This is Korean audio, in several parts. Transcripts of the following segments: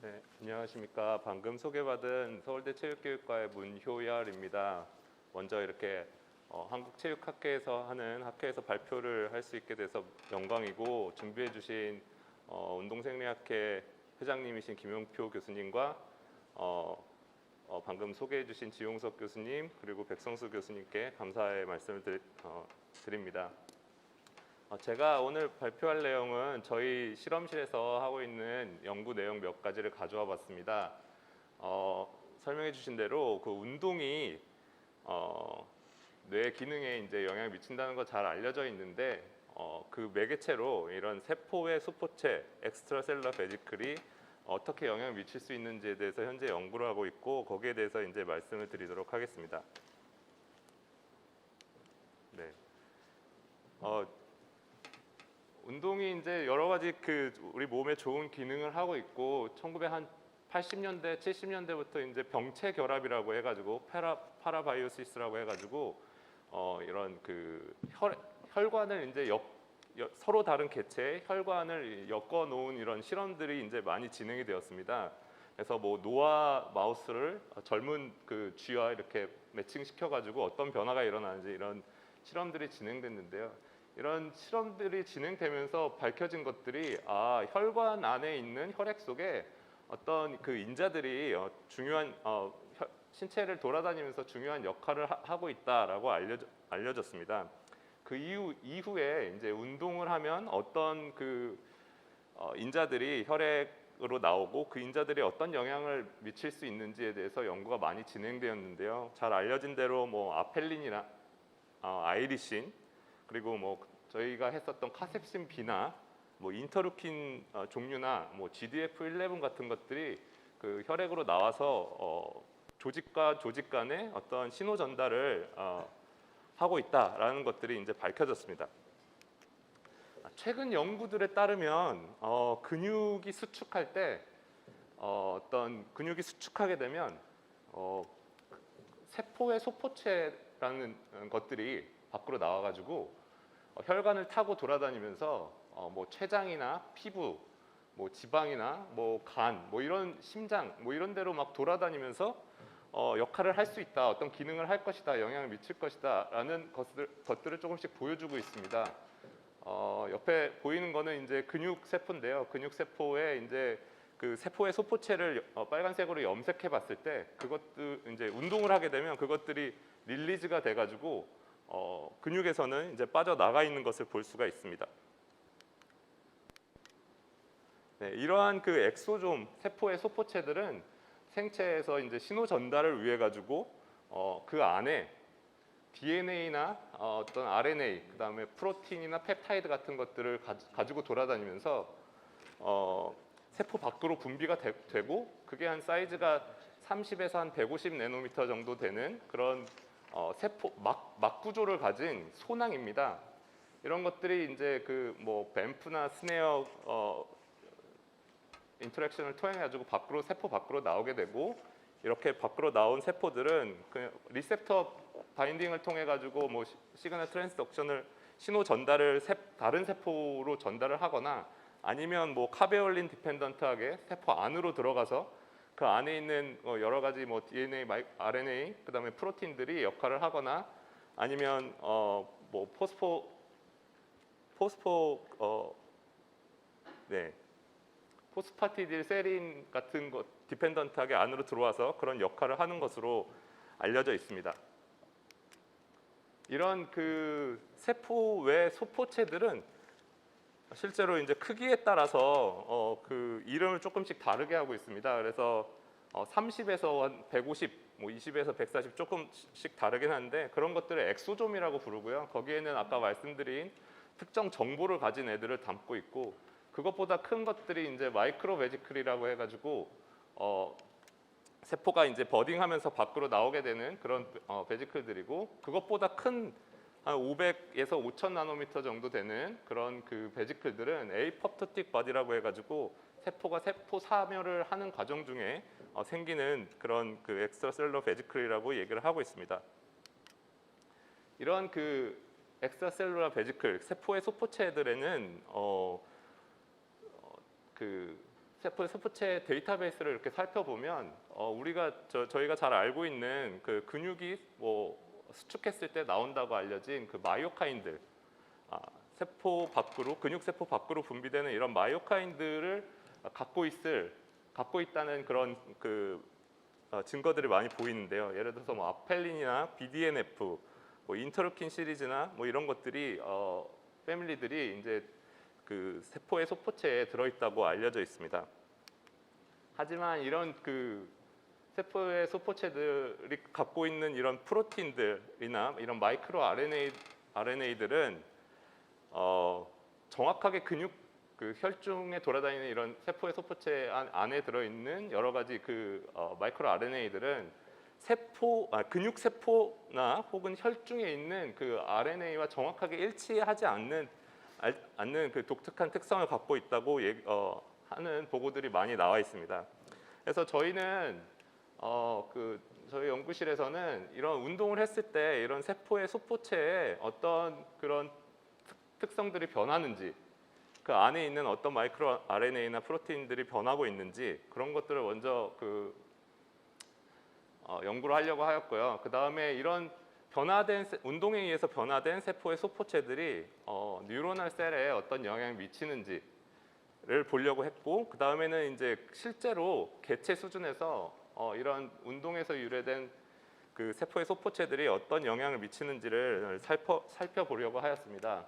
네, 안녕하십니까. 방금 소개받은 서울대 체육교육과의 문효열입니다. 먼저 이렇게 한국체육학회에서 하는 학회에서 발표를 할 수 있게 돼서 영광이고, 준비해 주신 운동생리학회 회장님이신 김용표 교수님과 방금 소개해 주신 지용석 교수님 그리고 백성수 교수님께 감사의 말씀을 드립니다. 제가 오늘 발표할 내용은 저희 실험실에서 하고 있는 연구 내용 몇 가지를 가져와 봤습니다. 설명해 주신 대로 그 운동이 뇌 기능에 이제 영향을 미친다는 거 잘 알려져 있는데, 그 매개체로 이런 세포의 소포체 엑스트라셀러 베지클이 어떻게 영향을 미칠 수 있는지에 대해서 현재 연구를 하고 있고, 거기에 대해서 이제 말씀을 드리도록 하겠습니다. 네. 운동이 이제 여러 가지 우리 몸에 좋은 기능을 하고 있고, 1980년대, 70년대부터 이제 병체 결합이라고 해가지고 파라바이오시스라고 해가지고 이런 혈관을 이제 서로 다른 개체의 혈관을 엮어 놓은 이런 실험들이 이제 많이 진행이 되었습니다. 그래서 뭐 노아 마우스를 젊은 쥐와 이렇게 매칭시켜 가지고 어떤 변화가 일어나는지 이런 실험들이 진행됐는데요. 이런 실험들이 진행되면서 밝혀진 것들이 혈관 안에 있는 혈액 속에 어떤 인자들이 중요한 신체를 돌아다니면서 중요한 역할을 하고 있다라고 알려졌습니다. 그 이후에 이제 운동을 하면 어떤 인자들이 혈액으로 나오고 그 인자들이 어떤 영향을 미칠 수 있는지에 대해서 연구가 많이 진행되었는데요. 잘 알려진 대로 뭐 아펠린이나 아이리신, 그리고 뭐 저희가 했었던 카셉신 B나 뭐 인터루킨 종류나 뭐 GDF11 같은 것들이 그 혈액으로 나와서 조직과 조직 간의 어떤 신호 전달을 하고 있다라는 것들이 이제 밝혀졌습니다. 최근 연구들에 따르면 근육이 수축할 때 어떤 근육이 수축하게 되면 세포의 소포체라는 것들이 밖으로 나와가지고 혈관을 타고 돌아다니면서 뭐 췌장이나 피부, 뭐 지방이나 뭐 간, 뭐 이런 심장, 뭐 이런 데로 막 돌아다니면서 역할을 할 수 있다, 어떤 기능을 할 것이다, 영향을 미칠 것이다라는 것들을 조금씩 보여주고 있습니다. 옆에 보이는 거는 이제 근육 세포인데요. 근육 세포에 이제 그 세포의 소포체를 빨간색으로 염색해 봤을 때, 그것도 이제 운동을 하게 되면 그것들이 릴리즈가 돼가지고 근육에서는 이제 빠져나가 있는 것을 볼 수가 있습니다. 네, 이러한 엑소좀 세포의 소포체들은 생체에서 이제 신호 전달을 위해 가지고 그 안에 DNA나 어떤 RNA, 그다음에 프로틴이나 펩타이드 같은 것들을 가지고 돌아다니면서 세포 밖으로 분비가 되고, 그게 한 사이즈가 30에서 한 150 내노미터 정도 되는 그런 세포 막 구조를 가진 소낭입니다. 이런 것들이 이제 뭐 뱀프나 스네어 인터랙션을 통해 가지고 세포 밖으로 나오게 되고, 이렇게 밖으로 나온 세포들은 리셉터 바인딩을 통해 가지고 뭐 시그널 트랜스덕션을 신호 전달을 다른 세포로 전달을 하거나, 아니면 뭐 카베올린 디펜던트하게 세포 안으로 들어가서 그 안에 있는 여러 가지 뭐 DNA, RNA, 그다음에 프로틴들이 역할을 하거나, 아니면 뭐 포스파티딜 세린 같은 것 디펜던트하게 안으로 들어와서 그런 역할을 하는 것으로 알려져 있습니다. 이런 세포 외 소포체들은 실제로 이제 크기에 따라서 이름을 조금씩 다르게 하고 있습니다. 그래서 30에서 150, 뭐 20에서 140 조금씩 다르긴 한데, 그런 것들을 엑소좀이라고 부르고요. 거기에는 아까 말씀드린 특정 정보를 가진 애들을 담고 있고, 그것보다 큰 것들이 이제 마이크로 베지클이라고 해가지고 세포가 이제 버딩하면서 밖으로 나오게 되는 그런 베지클들이고, 그것보다 큰 한 500에서 5000 나노미터 정도 되는 그런 베지클들은 에이포프토틱 바디라고 해가지고 세포가 세포 사멸을 하는 과정 중에 생기는 그런 엑스트라셀러 베지클이라고 얘기를 하고 있습니다. 이런 엑스트라셀루라 베지클 세포의 소포체들에는 세포 소포체 데이터베이스를 이렇게 살펴보면 우리가 저희가 잘 알고 있는 그 근육이 뭐 수축했을 때 나온다고 알려진 그 마이오카인들, 세포 밖으로 근육 세포 밖으로 분비되는 이런 마이오카인들을 갖고 있다는 그런 증거들이 많이 보이는데요. 예를 들어서 뭐 아펠린이나 BDNF, 뭐 인터루킨 시리즈나 뭐 이런 것들이 패밀리들이 이제 그 세포의 소포체에 들어있다고 알려져 있습니다. 하지만 이런 그 세포의 소포체들이 갖고 있는 이런 프로틴들이나 이런 마이크로 RNA들은 정확하게 근육 그 혈중에 돌아다니는 이런 세포의 소포체 안에 들어있는 여러 가지 마이크로 RNA들은 근육 세포나 혹은 혈중에 있는 그 RNA와 정확하게 일치하지 않는 그 독특한 특성을 갖고 있다고 하는 보고들이 많이 나와 있습니다. 그래서 저희는 저희 연구실에서는 이런 운동을 했을 때 이런 세포의 소포체에 어떤 그런 특성들이 변하는지, 그 안에 있는 어떤 마이크로 RNA나 프로테인들이 변하고 있는지 그런 것들을 먼저 연구를 하려고 하였고요. 그 다음에 이런 운동에 의해서 변화된 세포의 소포체들이 뉴로널 셀에 어떤 영향을 미치는지를 보려고 했고, 그 다음에는 이제 실제로 개체 수준에서 이런 운동에서 유래된 그 세포의 소포체들이 어떤 영향을 미치는지를 살펴보려고 하였습니다.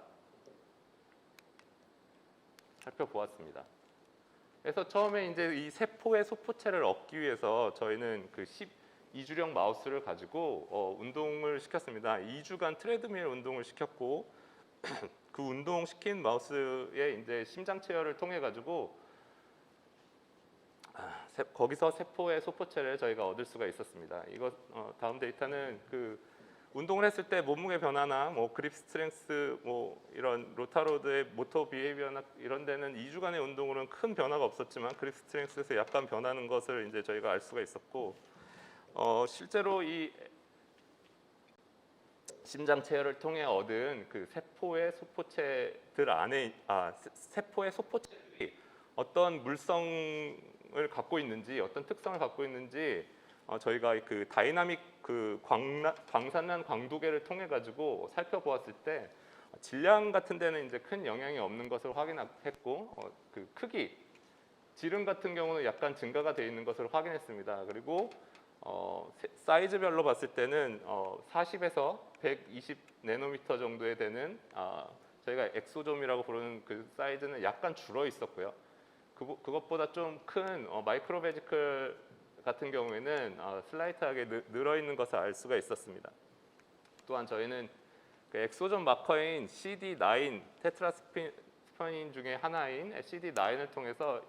살펴보았습니다. 그래서 처음에 이제 이 세포의 소포체를 얻기 위해서 저희는 그 12주령 마우스를 가지고 운동을 시켰습니다. 2주간 트레드밀 운동을 시켰고 그 운동 시킨 마우스의 이제 심장 체열을 통해 가지고 거기서 세포의 소포체를 저희가 얻을 수가 있었습니다. 이거 다음 데이터는 그 운동을 했을 때 몸무게 변화나 뭐 그립 스트렝스, 뭐 이런 로타로드의 모터 비헤이비어나 이런 데는 2주간의 운동으로는 큰 변화가 없었지만 그립 스트렝스에서 약간 변하는 것을 이제 저희가 알 수가 있었고, 실제로 이 심장 체열을 통해 얻은 그 세포의 소포체들 안에 세포의 소포체들이 어떤 물성을 갖고 있는지, 어떤 특성을 갖고 있는지 저희가 그 다이나믹 광산난 광도계를 통해 가지고 살펴보았을 때 질량 같은 데는 이제 큰 영향이 없는 것을 확인했고, 그 크기, 지름 같은 경우는 약간 증가가 되어 있는 것을 확인했습니다. 그리고 사이즈별로 봤을 때는 40에서 120 내노미터 정도에 되는 저희가 엑소좀이라고 부르는 그 사이즈는 약간 줄어 있었고요. 그것보다 좀 큰 마이크로 베지클 같은 경우에는 슬라이트하게 늘어 있는 것을 알 수가 있었습니다. 또한 저희는 그 엑소좀 마커인 CD9 테트라스파닌 중에 하나인 CD9을 통해서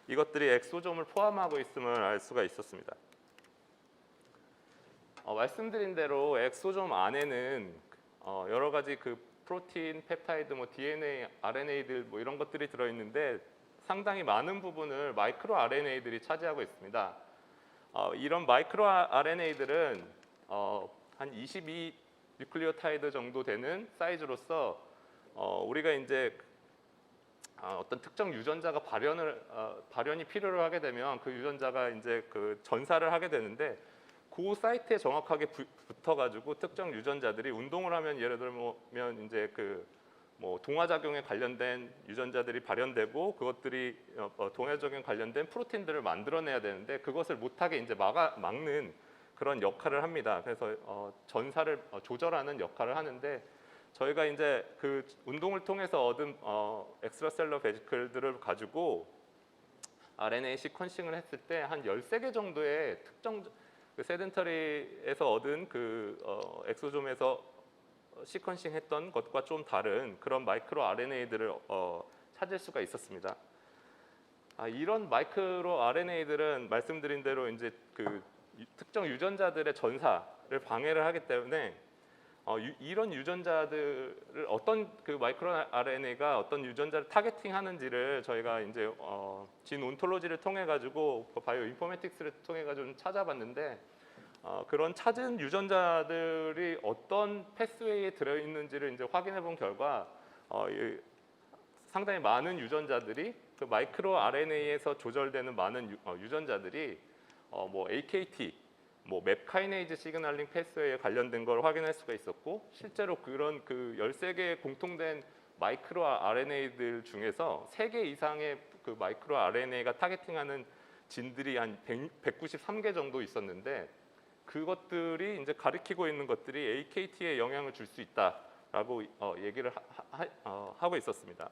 이것들이 엑소좀을 포함하고 있음을 알 수가 있었습니다. 말씀드린 대로 엑소좀 안에는 여러 가지 그 프로틴, 펩타이드, 뭐 DNA, RNA들 뭐 이런 것들이 들어 있는데 상당히 많은 부분을 마이크로 RNA들이 차지하고 있습니다. 이런 마이크로 RNA들은 한 22 뉴클리오타이드 정도 되는 사이즈로서 우리가 이제 어떤 특정 유전자가 발현이 필요로 하게 되면 그 유전자가 이제 그 전사를 하게 되는데, 그 사이트에 정확하게 붙어가지고 특정 유전자들이 운동을 하면, 예를 들면 이제 뭐 동화작용에 관련된 유전자들이 발현되고 그것들이 동화작용 관련된 프로틴들을 만들어내야 되는데 그것을 못하게 이제 막는 그런 역할을 합니다. 그래서 전사를 조절하는 역할을 하는데, 저희가 이제 그 운동을 통해서 얻은 엑스트라셀러 베지클들을 가지고 RNA 시퀀싱을 했을 때 한 13개 정도의 특정 세덴터리에서 얻은 엑소좀에서 시퀀싱 했던 것과 좀 다른 그런 마이크로 RNA들을 찾을 수가 있었습니다. 이런 마이크로 RNA들은 말씀드린 대로 이제 그 특정 유전자들의 전사를 방해를 하기 때문에 이런 유전자들을 어떤 그 마이크로 RNA가 어떤 유전자를 타겟팅하는지를 저희가 이제 진 온톨로지를 통해 가지고 바이오 인포메틱스를 통해 가지고 좀 찾아봤는데, 그런 찾은 유전자들이 어떤 패스웨이에 들어 있는지를 이제 확인해 본 결과 상당히 많은 유전자들이 그 마이크로 RNA에서 조절되는 많은 유전자들이 뭐 AKT, 뭐 맵카이네이즈 시그널링 패스웨이에 관련된 걸 확인할 수가 있었고, 실제로 그런 그 13개의 공통된 마이크로 RNA들 중에서 3개 이상의 그 마이크로 RNA가 타겟팅하는 진들이 한 193개 정도 있었는데, 그것들이 이제 가리키고 있는 것들이 AKT에 영향을 줄 수 있다라고 얘기를 하고 있었습니다.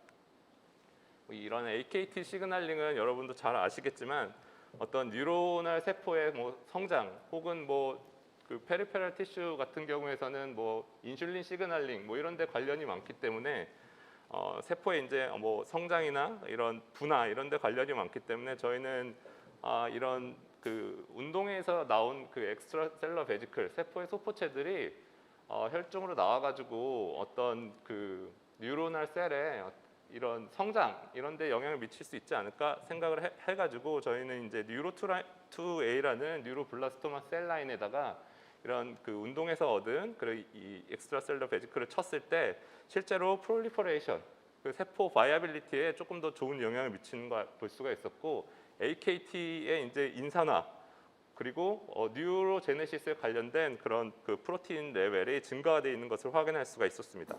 이런 AKT 시그널링은 여러분도 잘 아시겠지만 어떤 뉴로널 세포의 뭐 성장 혹은 뭐 그 페리페럴 티슈 같은 경우에서는 뭐 인슐린 시그널링 뭐 이런 데 관련이 많기 때문에 세포의 이제 뭐 성장이나 이런 분화 이런 데 관련이 많기 때문에 저희는 이런 그 운동에서 나온 그 엑스트라셀러 베지클 세포의 소포체들이 혈중으로 나와가지고 어떤 그 뉴로널 셀에 이런 성장 이런 데 영향을 미칠 수 있지 않을까 생각을 해가지고 저희는 이제 뉴로2A라는 뉴로블라스토마 셀 라인에다가 이런 그 운동에서 얻은 그 이 엑스트라셀러 베지클을 쳤을 때 실제로 프롤리퍼레이션 그 세포 바이아빌리티에 조금 더 좋은 영향을 미치는 걸 볼 수가 있었고, AKT의 이제 인산화 그리고 뉴로제네시스에 관련된 그런 그 프로틴 레벨이 증가되어 있는 것을 확인할 수가 있었습니다.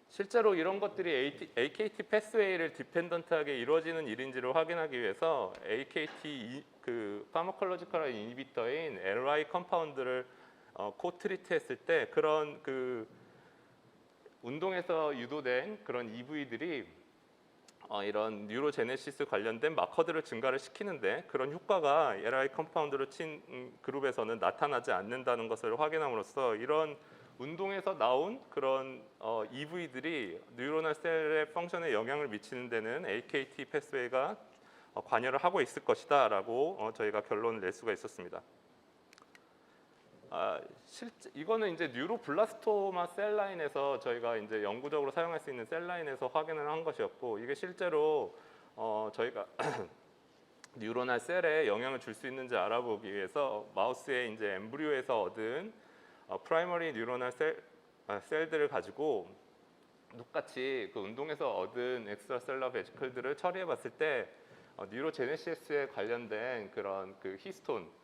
실제로 이런 것들이 AKT 패스웨이를 디펜던트하게 이루어지는 일인지를 확인하기 위해서 AKT 그 파마콜로지컬 이니비터인 LY 컴파운드를 코트리트했을 때 그런 그 운동에서 유도된 그런 EV들이 이런 뉴로제네시스 관련된 마커들을 증가를 시키는데 그런 효과가 LI 컴파운드를 친 그룹에서는 나타나지 않는다는 것을 확인함으로써 이런 운동에서 나온 그런 EV들이 뉴로널 셀의 펑션에 영향을 미치는 데는 AKT 패스웨이가 관여를 하고 있을 것이다라고 저희가 결론을 낼 수가 있었습니다. 실제 이거는 이제 뉴로블라스토마 셀 라인에서 저희가 이제 영구적으로 사용할 수 있는 셀 라인에서 확인을 한 것이었고, 이게 실제로 저희가 뉴로널 셀에 영향을 줄 수 있는지 알아보기 위해서 마우스의 이제 엠브리오에서 얻은 프라이머리 뉴로널 셀들을 가지고 똑같이 그 운동에서 얻은 엑스트라셀러 베지클들을 처리해봤을 때 뉴로제네시스에 관련된 그런 그 히스톤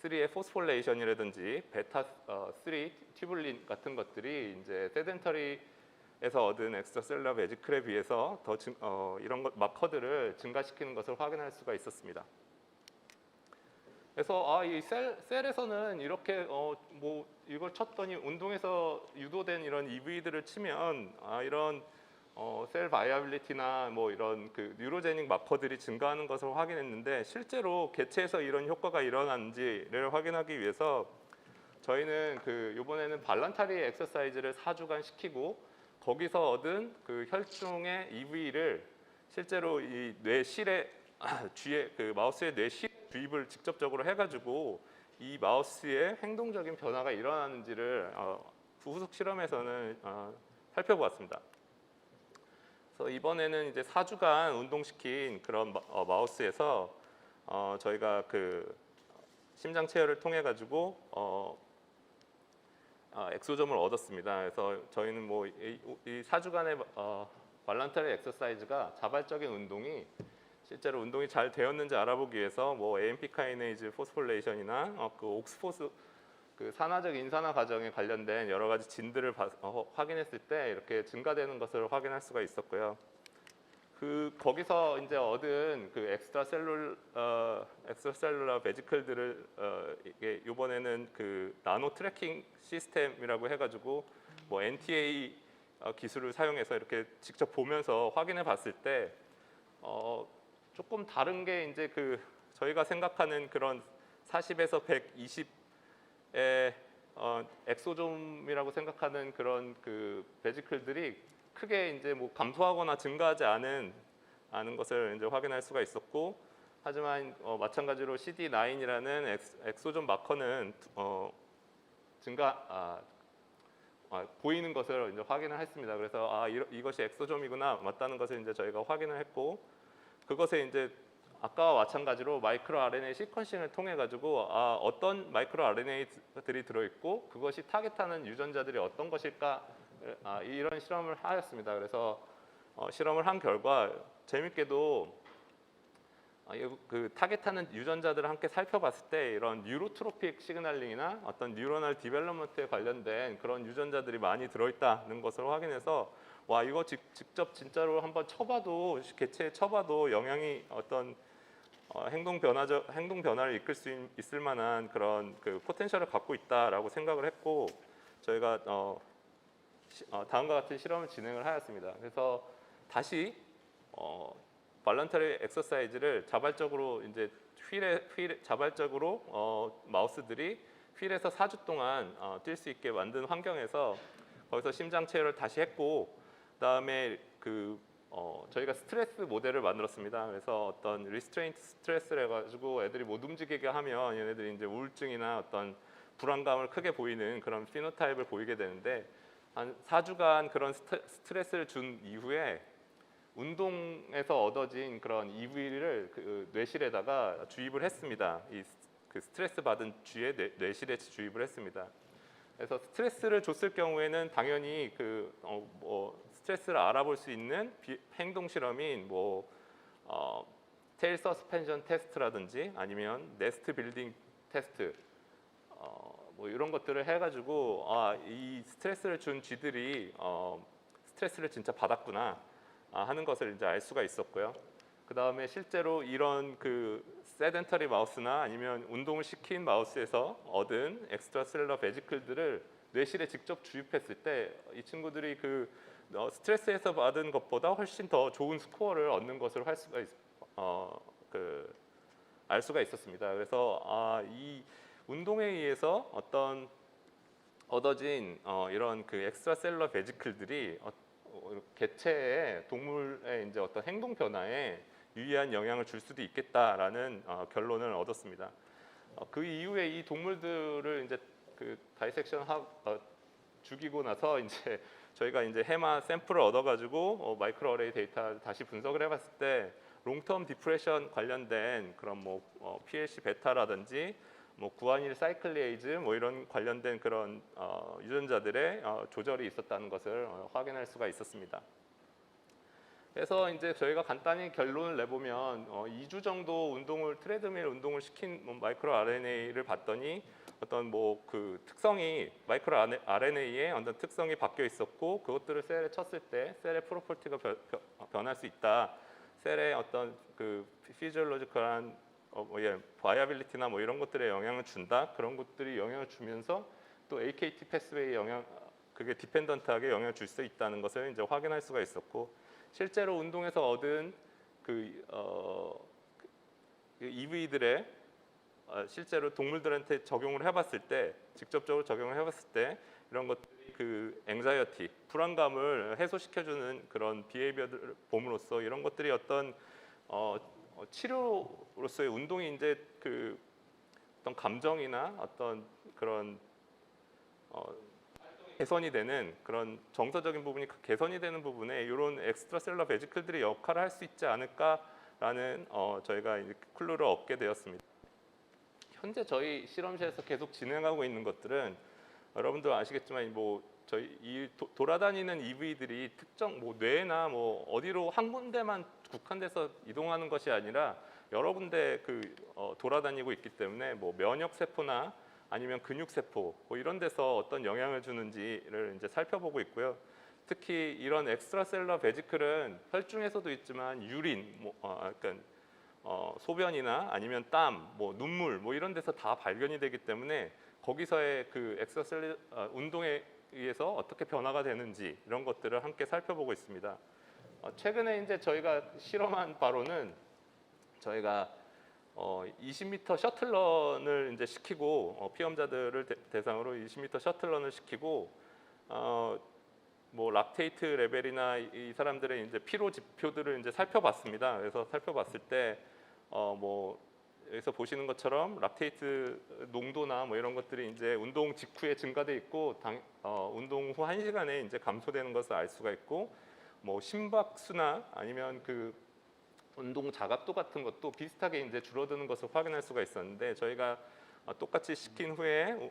3의 포스폴레이션이라든지 베타 3 튜블린 같은 것들이 이제 세덴터리에서 얻은 엑스트라셀러 베지클에 비해서 더 이런 마커들을 증가시키는 것을 확인할 수가 있었습니다. 그래서 이 셀에서는 이렇게 뭐 이걸 쳤더니 운동에서 유도된 이런 EV들을 치면 이런 셀 바이아빌리티나 뭐 이런 그 뉴로제닉 마커들이 증가하는 것을 확인했는데, 실제로 개체에서 이런 효과가 일어나는지를 확인하기 위해서 저희는 그 이번에는 발란타리 엑서사이즈를 4주간 시키고 거기서 얻은 그 혈중의 EV를 실제로 이 뇌실에 쥐에 그 마우스의 뇌실 주입을 직접적으로 해가지고 이 마우스의 행동적인 변화가 일어나는지를 후속 실험에서는 살펴보았습니다. 그래서 이번에는 이제 4주간 운동시킨 그런 마우스에서 저희가 그 심장 체열을 통해 가지고 엑소점을 얻었습니다. 그래서 저희는 뭐 이 4주간의 발란타리 엑서사이즈가 자발적인 운동이 실제로 운동이 잘 되었는지 알아보기 위해서 뭐 AMP 카이네이즈 포스폴레이션이나 그 옥스포스 그 산화적 인산화 과정에 관련된 여러 가지 진들을 확인했을 때 이렇게 증가되는 것을 확인할 수가 있었고요. 그 거기서 이제 얻은 그 엑스트라셀룰러 베지클들을 이게 이번에는 그 나노 트래킹 시스템이라고 해가지고 뭐 NTA 기술을 사용해서 이렇게 직접 보면서 확인해 봤을 때 조금 다른 게 이제 그 저희가 생각하는 그런 40에서 120의 엑소좀이라고 생각하는 그런 그 베지클들이 크게 이제 뭐 감소하거나 증가하지 않은 것을 이제 확인할 수가 있었고, 하지만 마찬가지로 CD9이라는 엑소좀 마커는 보이는 것을 이제 확인을 했습니다. 그래서 이것이 엑소좀이구나 맞다는 것을 이제 저희가 확인을 했고, 그것에 이제 아까와 마찬가지로 마이크로 RNA 시퀀싱을 통해 가지고 어떤 마이크로 RNA들이 들어있고 그것이 타겟하는 유전자들이 어떤 것일까 이런 실험을 하였습니다. 그래서 실험을 한 결과 재밌게도 그 타겟하는 유전자들을 함께 살펴봤을 때 이런 뉴로트로픽 시그널링이나 어떤 뉴로널 디벨롭먼트에 관련된 그런 유전자들이 많이 들어있다는 것을 확인해서 와 이거 직접 진짜로 한번 쳐봐도 개체에 쳐봐도 영향이 어떤 행동 변화를 이끌 수 있을 만한 그런 그 포텐셜을 갖고 있다라고 생각을 했고 저희가 다음과 같은 실험을 진행을 하였습니다. 그래서 다시 발런터리 엑서사이즈를 자발적으로 이제 자발적으로 마우스들이 휠에서 4주 동안 뛸 수 있게 만든 환경에서 거기서 심장 체열을 다시 했고 그다음에 저희가 스트레스 모델을 만들었습니다. 그래서 어떤 리스트레인트 스트레스를 해가지고 애들이 못 움직이게 하면 얘네들이 이제 우울증이나 어떤 불안감을 크게 보이는 그런 피노타입을 보이게 되는데 한 4주간 그런 스트레스를 준 이후에 운동에서 얻어진 그런 EV를 그 뇌실에다가 주입을 했습니다. 그 스트레스 받은 쥐의 뇌실에 주입을 했습니다. 그래서 스트레스를 줬을 경우에는 당연히 스트레스를 알아볼 수 있는 행동 실험인 테일 서스펜션 테스트라든지 아니면 네스트 빌딩 테스트 이런 것들을 해가지고 이 스트레스를 준 쥐들이 스트레스를 진짜 받았구나 하는 것을 이제 알 수가 있었고요. 그 다음에 실제로 이런 그 세덴터리 마우스나 아니면 운동을 시킨 마우스에서 얻은 엑스트라셀러 베지클들을 뇌실에 직접 주입했을 때 이 친구들이 스트레스에서 받은 것보다 훨씬 더 좋은 스코어를 얻는 것을 알 수가 있었습니다. 그래서 이 운동에 의해서 어떤 얻어진 이런 그 엑스트라셀러 베지클들이 개체의 동물의 이제 어떤 행동 변화에 유의한 영향을 줄 수도 있겠다라는 결론을 얻었습니다. 그 이후에 이 동물들을 이제 그 다이섹션 죽이고 나서 이제 저희가 이제 해마 샘플을 얻어가지고 마이크로 어레이 데이터 다시 분석을 해봤을 때 롱텀 디프레션 관련된 그런 PLC 베타라든지 구안일 사이클리에이즈 이런 관련된 그런 유전자들의 조절이 있었다는 것을 확인할 수가 있었습니다. 그래서 이제 저희가 간단히 결론을 내보면 2주 정도 트레드밀 운동을 시킨 마이크로 RNA를 봤더니 어떤 그 특성이 마이크로 RNA의 어떤 특성이 바뀌어 있었고 그것들을 셀에 쳤을 때 셀의 프로퍼티가 변할 수 있다. 셀의 어떤 그 피지올로지컬한 바이어빌리티나 이런 것들에 영향을 준다. 그런 것들이 영향을 주면서 또 AKT 패스웨이 그게 디펜던트하게 영향을 줄 수 있다는 것을 이제 확인할 수가 있었고 실제로 운동에서 얻은 EV들의 실제로 동물들한테 적용을 해봤을 때 직접적으로 적용을 해봤을 때 이런 것들이 그 앵자이어티 불안감을 해소시켜주는 그런 비헤이비어를 봄으로써 이런 것들이 어떤 치료로서의 운동이 이제 어떤 감정이나 어떤 그런 개선이 되는 그런 정서적인 부분이 개선이 되는 부분에 이런 엑스트라셀러 베지클들이 역할을 할 수 있지 않을까라는 저희가 이제 클루를 얻게 되었습니다. 현재 저희 실험실에서 계속 진행하고 있는 것들은 여러분들 아시겠지만 저희 돌아다니는 EV들이 특정 뇌나 어디로 한 군데만 국한돼서 이동하는 것이 아니라 여러 군데 돌아다니고 있기 때문에 면역 세포나 아니면 근육 세포 이런 데서 어떤 영향을 주는지를 이제 살펴보고 있고요. 특히 이런 엑스트라셀러 베지클은 혈중에서도 있지만 유린, 소변이나 아니면 땀, 눈물 이런 데서 다 발견이 되기 때문에 거기서의 그 엑스트라셀러 운동에 의해서 어떻게 변화가 되는지 이런 것들을 함께 살펴보고 있습니다. 최근에 이제 저희가 실험한 바로는 저희가 20m 셔틀런을 이제 시키고 피험자들을 대상으로 20m 셔틀런을 시키고 락테이트 레벨이나 이 사람들의 이제 피로 지표들을 이제 살펴봤습니다. 그래서 살펴봤을 때 여기서 보시는 것처럼 락테이트 농도나 이런 것들이 이제 운동 직후에 증가돼 있고 운동 후 1시간에 이제 감소되는 것을 알 수가 있고 심박수나 아니면 운동 자각도 같은 것도 비슷하게 이제 줄어드는 것을 확인할 수가 있었는데 저희가 똑같이 시킨 후에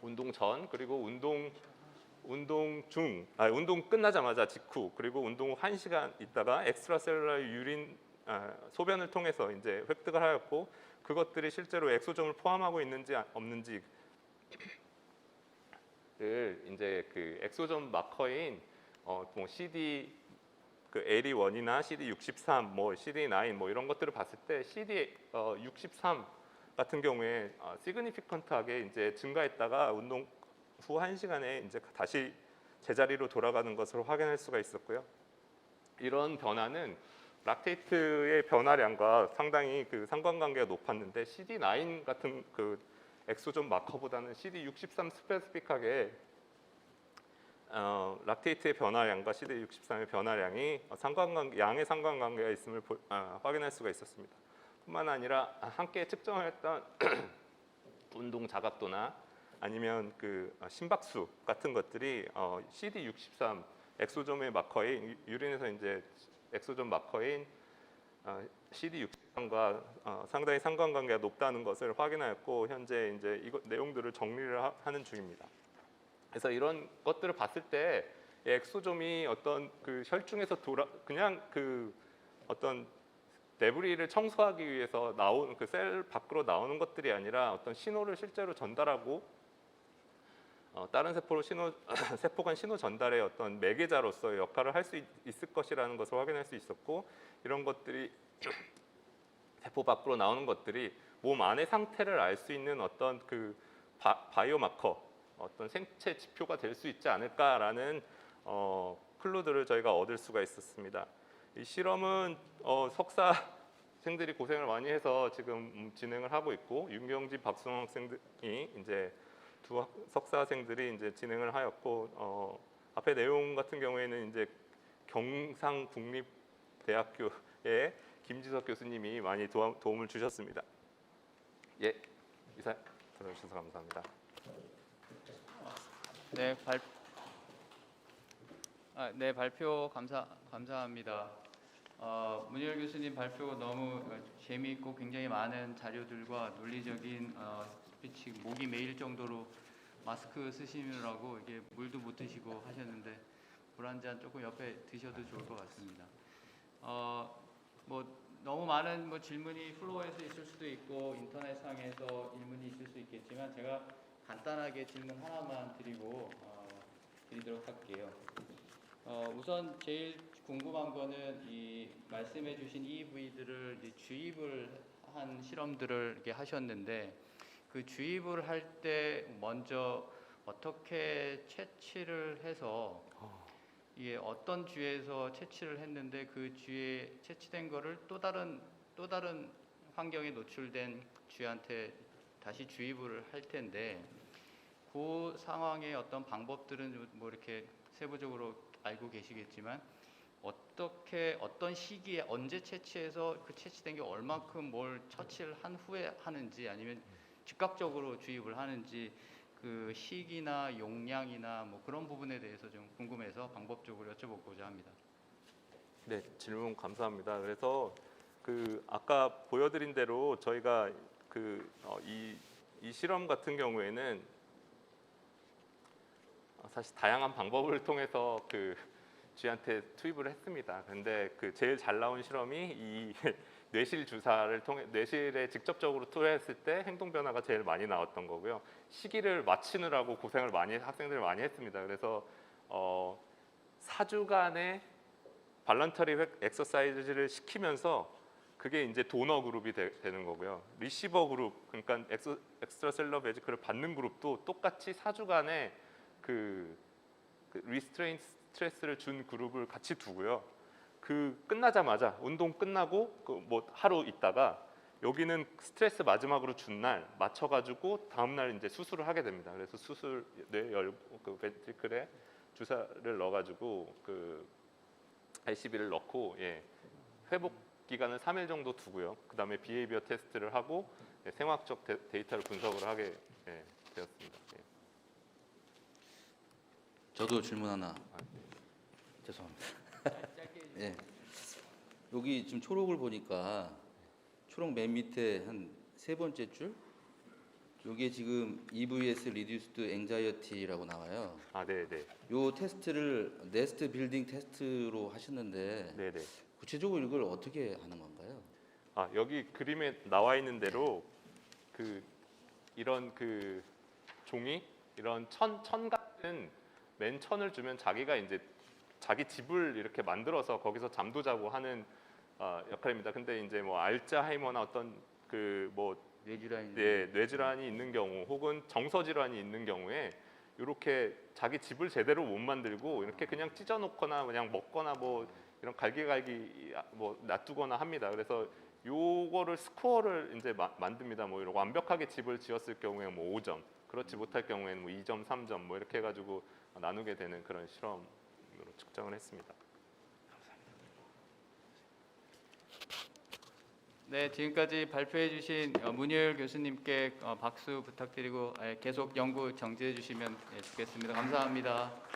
운동 전 그리고 운동 운동 끝나자마자 직후 그리고 운동 후 1시간 있다가 엑스트라셀룰러 유린 소변을 통해서 이제 획득을 하였고 그것들이 실제로 엑소점을 포함하고 있는지 없는지를 이제 그 엑소점 마커인 뭐 CD 그 LE1이나 CD63, 뭐 CD9 뭐 이런 것들을 봤을 때 CD63 같은 경우에 시그니피컨트하게 이제 증가했다가 운동 후 1시간에 이제 다시 제자리로 돌아가는 것을 확인할 수가 있었고요. 이런 변화는 락테이트의 변화량과 상당히 그 상관관계가 높았는데 CD9 같은 그 엑소점 마커보다는 CD63 스페시픽하게 락테이트의 변화량과 CD63의 변화량이 양의 상관관계가 있음을 확인할 수가 있었습니다. 뿐만 아니라 함께 측정했던 운동 자각도나 아니면 그 심박수 같은 것들이 CD63 엑소점의 마커인 유린에서 이제 엑소점 마커인 CD63과 상당히 상관관계가 높다는 것을 확인하였고 현재 이제 이것 내용들을 정리를 하는 중입니다. 그래서 이런 것들을 봤을 때 엑소점이 어떤 그 혈중에서 그냥 그 어떤 데브리를 청소하기 위해서 나오는 그 셀 밖으로 나오는 것들이 아니라 어떤 신호를 실제로 전달하고 다른 세포 간 신호 전달의 어떤 매개자로서의 역할을 할 수 있을 것이라는 것을 확인할 수 있었고 이런 것들이 세포 밖으로 나오는 것들이 몸 안의 상태를 알 수 있는 어떤 그 바이오마커 어떤 생체 지표가 될 수 있지 않을까라는 클루들을 저희가 얻을 수가 있었습니다. 이 실험은 석사생들이 고생을 많이 해서 지금 진행을 하고 있고 윤경진 박수홍 학생들이 이제 두 석사생들이 이제 진행을 하였고 앞에 내용 같은 경우에는 이제 경상국립대학교의 김지석 교수님이 많이 도움을 주셨습니다. 예, 이상 들어주셔서 감사합니다. 네, 발표 감사합니다. 문희열 교수님 발표 너무 재미있고 굉장히 많은 자료들과 논리적인 스피치 목이 메일 정도로 마스크 쓰시느라고 이게 물도 못 드시고 하셨는데 물 한 잔 조금 옆에 드셔도 좋을 것 같습니다. 뭐 너무 많은 뭐 질문이 플로어에서 있을 수도 있고 인터넷상에서 질문이 있을 수 있겠지만 제가 간단하게 질문 하나만 드리도록 할게요. 우선 제일 궁금한 거는 이 말씀해주신 EEV들을 주입을 한 실험들을 이렇게 하셨는데 그 주입을 할 때 먼저 어떻게 채취를 해서 이게 어떤 쥐에서 채취를 했는데 그 쥐에 채취된 거를 또 다른 환경에 노출된 쥐한테 다시 주입을 할 텐데 그 상황의 어떤 방법들은 뭐 이렇게 세부적으로 알고 계시겠지만 어떤 시기에 언제 채취해서 그 채취된 게 얼마큼 뭘 처치를 한 후에 하는지 아니면 즉각적으로 주입을 하는지 그 시기나 용량이나 뭐 그런 부분에 대해서 좀 궁금해서 방법적으로 여쭤보고자 합니다. 네, 질문 감사합니다. 그래서 그 아까 보여드린 대로 저희가 이 실험 같은 경우에는 사실 다양한 방법을 통해서 그 쥐한테 투입을 했습니다. 근데 그 제일 잘 나온 실험이 이 뇌실 주사를 통해 뇌실에 직접적으로 투여했을 때 행동 변화가 제일 많이 나왔던 거고요. 시기를 맞추느라고 고생을 학생들이 많이 했습니다. 그래서 4주간의 발런터리 엑서사이즈를 시키면서 그게 이제 도너 그룹이 되는 거고요. 리시버 그룹, 그러니까 엑스트라셀러 베지클을 받는 그룹도 똑같이 4주간의 그 리스트레인 스트레스를 준 그룹을 같이 두고요. 그 끝나자마자 운동 끝나고 그 뭐 하루 있다가 여기는 스트레스 마지막으로 준 날 맞춰가지고 다음 날 이제 수술을 하게 됩니다. 그래서 수술 그 벤트리클에 주사를 넣어가지고 그 ICB를 넣고 회복 기간을 3일 정도 두고요. 그 다음에 비헤이비어 테스트를 하고 생화학적 데이터를 분석을 하게 되었습니다. 저도 질문 하나. 죄송합니다. 예. 여기 지금 초록을 보니까 초록 맨 밑에 한 세 번째 줄 여기에 지금 EVS Reduced Anxiety라고 나와요. 아, 네, 네, 요 테스트를 네스트 빌딩 테스트로 하셨는데 네, 네. 구체적으로 이걸 어떻게 하는 건가요? 아, 여기 그림에 나와 있는 대로 그 이런 그 종이 이런 천 같은 맨 천을 주면 자기가 이제 자기 집을 이렇게 만들어서 거기서 잠도 자고 하는 역할입니다. 근데 이제 뭐 알츠하이머나 어떤 그뭐 뇌질환. 네, 뇌질환이 있는 경우 혹은 정서 질환이 있는 경우에 이렇게 자기 집을 제대로 못 만들고 이렇게 그냥 찢어놓거나 그냥 먹거나 뭐 이런 갈기갈기 뭐 놔두거나 합니다. 그래서 요거를 스코어를 이제 만듭니다. 뭐 이런 완벽하게 집을 지었을 경우에 뭐 5점, 그렇지 못할 경우에는 뭐 2점, 3점 뭐 이렇게 해가지고 나누게 되는 그런 실험으로 측정을 했습니다. 네, 지금까지 발표해 주신 문효일 교수님께 박수 부탁드리고 계속 연구 정지해 주시면 좋겠습니다. 감사합니다.